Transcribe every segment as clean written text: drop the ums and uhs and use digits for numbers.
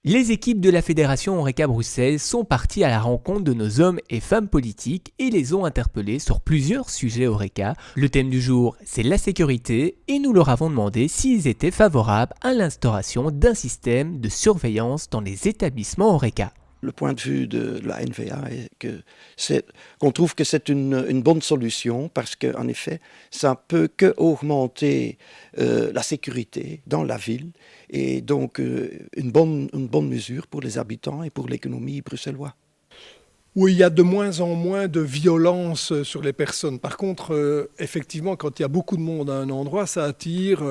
Les équipes de la Fédération Horeca Bruxelles sont parties à la rencontre de nos hommes et femmes politiques et les ont interpellés sur plusieurs sujets Horeca. Le thème du jour, c'est la sécurité et nous leur avons demandé s'ils étaient favorables à l'instauration d'un système de surveillance dans les établissements Horeca. Le point de vue de la NVA est qu'on trouve que c'est une bonne solution parce qu'en effet, ça ne peut qu'augmenter la sécurité dans la ville et donc une bonne mesure pour les habitants et pour l'économie bruxelloise. Oui, il y a de moins en moins de violence sur les personnes. Par contre, effectivement, quand il y a beaucoup de monde à un endroit, ça attire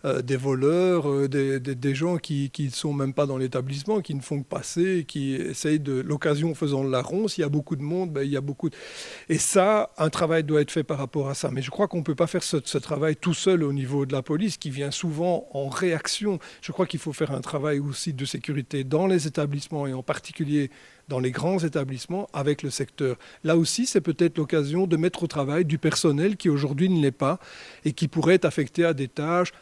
des voleurs, des gens qui ne sont même pas dans l'établissement, qui ne font que passer, qui essayent de l'occasion faisant le larron. S'il y a beaucoup de monde, il y a beaucoup de... Et ça, un travail doit être fait par rapport à ça. Mais je crois qu'on ne peut pas faire ce travail tout seul au niveau de la police, qui vient souvent en réaction. Je crois qu'il faut faire un travail aussi de sécurité dans les établissements et en particulier dans les grands établissements avec le secteur. Là aussi, c'est peut-être l'occasion de mettre au travail du personnel qui aujourd'hui ne l'est pas et qui pourrait être affecté à des tâches,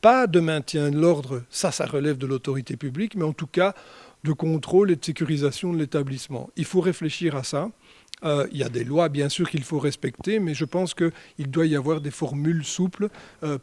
pas de maintien de l'ordre, ça relève de l'autorité publique, mais en tout cas de contrôle et de sécurisation de l'établissement. Il faut réfléchir à ça. Il y a des lois, bien sûr, qu'il faut respecter, mais je pense qu'il doit y avoir des formules souples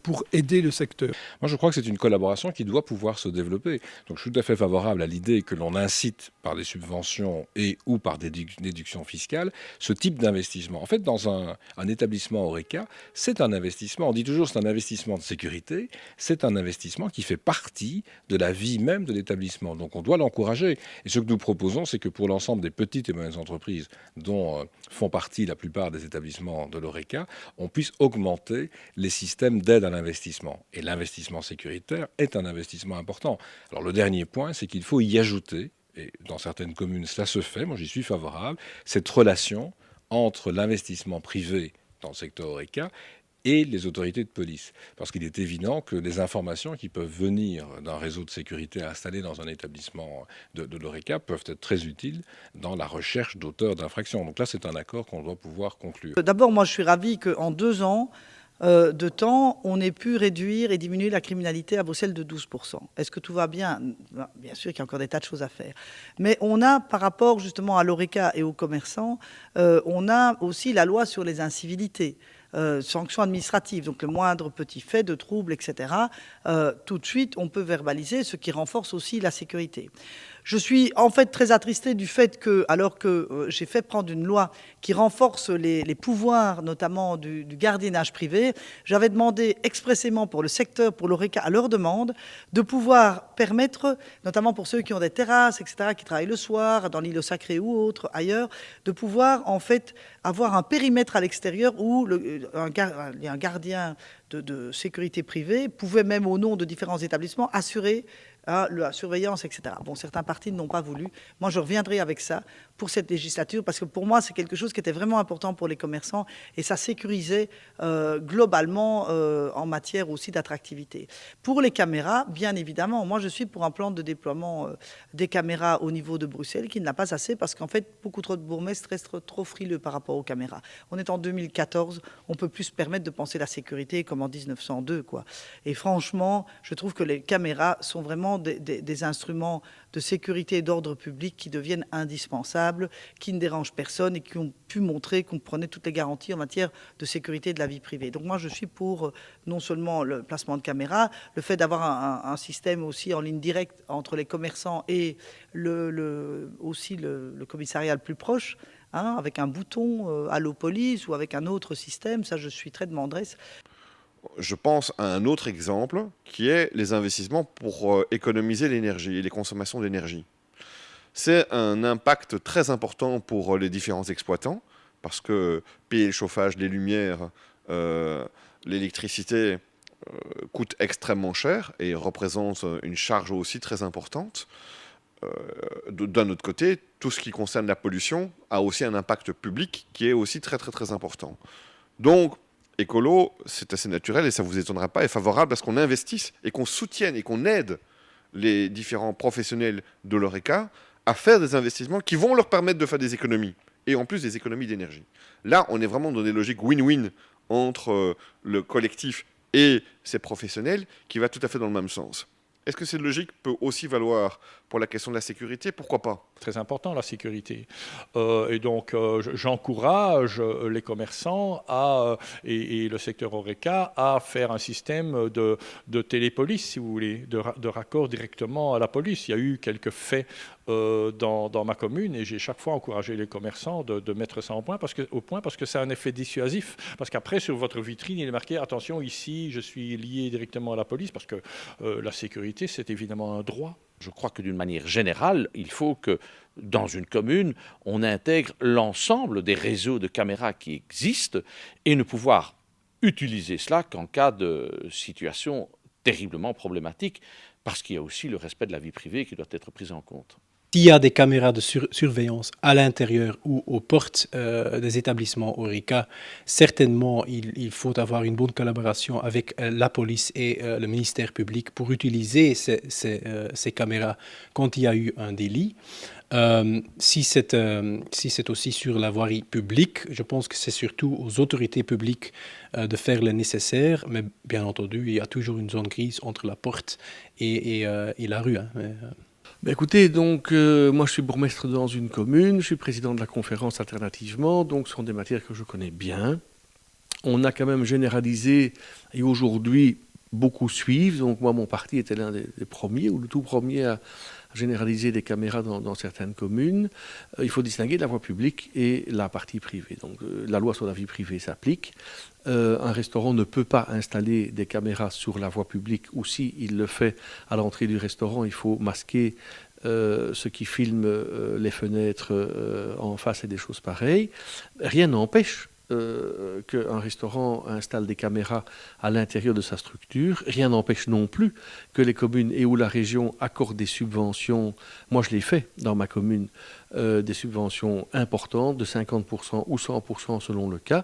pour aider le secteur. Moi, je crois que c'est une collaboration qui doit pouvoir se développer. Donc, je suis tout à fait favorable à l'idée que l'on incite par des subventions et ou par des déductions fiscales ce type d'investissement. En fait, dans un établissement Horeca, c'est un investissement. On dit toujours c'est un investissement de sécurité. C'est un investissement qui fait partie de la vie même de l'établissement. Donc, on doit l'encourager. Et ce que nous proposons, c'est que pour l'ensemble des petites et moyennes entreprises dont font partie la plupart des établissements de l'Horeca, on puisse augmenter les systèmes d'aide à l'investissement. Et l'investissement sécuritaire est un investissement important. Alors le dernier point, c'est qu'il faut y ajouter, et dans certaines communes cela se fait, moi j'y suis favorable, cette relation entre l'investissement privé dans le secteur Horeca et les autorités de police. Parce qu'il est évident que les informations qui peuvent venir d'un réseau de sécurité installé dans un établissement de l'Horeca peuvent être très utiles dans la recherche d'auteurs d'infractions. Donc là, c'est un accord qu'on doit pouvoir conclure. D'abord, moi, je suis ravie qu'en 2 ans de temps, on ait pu réduire et diminuer la criminalité à Bruxelles de 12%. Est-ce que tout va bien? Bien sûr qu'il y a encore des tas de choses à faire. Mais on a, par rapport justement à l'Horeca et aux commerçants, on a aussi la loi sur les incivilités. Sanctions administratives, donc le moindre petit fait de trouble, etc. Tout de suite, on peut verbaliser, ce qui renforce aussi la sécurité. Je suis en fait très attristée du fait que, alors que j'ai fait prendre une loi qui renforce les pouvoirs, notamment du gardiennage privé, j'avais demandé expressément pour le secteur, pour l'Horeca, à leur demande, de pouvoir permettre, notamment pour ceux qui ont des terrasses, etc., qui travaillent le soir, dans l'îlot sacré ou autre, ailleurs, de pouvoir en fait avoir un périmètre à l'extérieur où un gardien de sécurité privée pouvait même au nom de différents établissements assurer la surveillance, etc. Bon, certains partis n'ont pas voulu. Moi, je reviendrai avec ça pour cette législature, parce que pour moi, c'est quelque chose qui était vraiment important pour les commerçants et ça sécurisait globalement en matière aussi d'attractivité. Pour les caméras, bien évidemment, moi, je suis pour un plan de déploiement des caméras au niveau de Bruxelles qui n'a pas assez, parce qu'en fait, beaucoup trop de bourgmestres restent trop frileux par rapport aux caméras. On est en 2014, on peut plus se permettre de penser la sécurité comme en 1902, quoi. Et franchement, je trouve que les caméras sont vraiment des instruments de sécurité et d'ordre public qui deviennent indispensables, qui ne dérangent personne et qui ont pu montrer qu'on prenait toutes les garanties en matière de sécurité de la vie privée. Donc moi, je suis pour non seulement le placement de caméras, le fait d'avoir un système aussi en ligne directe entre les commerçants et aussi le commissariat le plus proche, hein, avec un bouton Allo Police ou avec un autre système, ça je suis très demanderesse. Je pense à un autre exemple qui est les investissements pour économiser l'énergie et les consommations d'énergie. C'est un impact très important pour les différents exploitants parce que payer le chauffage, les lumières, l'électricité coûte extrêmement cher et représente une charge aussi très importante. D'un autre côté, tout ce qui concerne la pollution a aussi un impact public qui est aussi très très très important. Donc, écolo, c'est assez naturel et ça ne vous étonnera pas, est favorable à ce qu'on investisse et qu'on soutienne et qu'on aide les différents professionnels de l'Horeca à faire des investissements qui vont leur permettre de faire des économies et en plus des économies d'énergie. Là, on est vraiment dans des logiques win-win entre le collectif et ces professionnels qui va tout à fait dans le même sens. Est-ce que cette logique peut aussi valoir pour la question de la sécurité? Pourquoi pas? Très important, la sécurité. Et donc, j'encourage les commerçants et le secteur Horeca à faire un système de télépolice, si vous voulez, de raccord directement à la police. Il y a eu quelques faits dans ma commune et j'ai chaque fois encouragé les commerçants de mettre ça au point parce que c'est un effet dissuasif. Parce qu'après, sur votre vitrine, il est marqué « Attention, ici, je suis lié directement à la police » parce que la sécurité, c'est évidemment un droit. Je crois que d'une manière générale, il faut que dans une commune, on intègre l'ensemble des réseaux de caméras qui existent et ne pouvoir utiliser cela qu'en cas de situation terriblement problématique, parce qu'il y a aussi le respect de la vie privée qui doit être pris en compte. S'il y a des caméras de surveillance à l'intérieur ou aux portes des établissements Horeca, certainement il faut avoir une bonne collaboration avec la police et le ministère public pour utiliser ces caméras quand il y a eu un délit. Si c'est aussi sur la voirie publique, je pense que c'est surtout aux autorités publiques de faire le nécessaire, mais bien entendu, il y a toujours une zone grise entre la porte et la rue. Hein. Écoutez, donc moi je suis bourgmestre dans une commune, je suis président de la conférence Alternativement, donc ce sont des matières que je connais bien. On a quand même généralisé, et aujourd'hui beaucoup suivent, donc moi mon parti était l'un des premiers, ou le tout premier à généraliser des caméras dans certaines communes. Il faut distinguer la voie publique et la partie privée. Donc la loi sur la vie privée s'applique. Un restaurant ne peut pas installer des caméras sur la voie publique, ou si il le fait à l'entrée du restaurant, il faut masquer ceux qui filment les fenêtres en face et des choses pareilles. Rien n'empêche qu'un restaurant installe des caméras à l'intérieur de sa structure. Rien n'empêche non plus que les communes et ou la région accordent des subventions. Moi, je l'ai fait dans ma commune, des subventions importantes de 50% ou 100% selon le cas.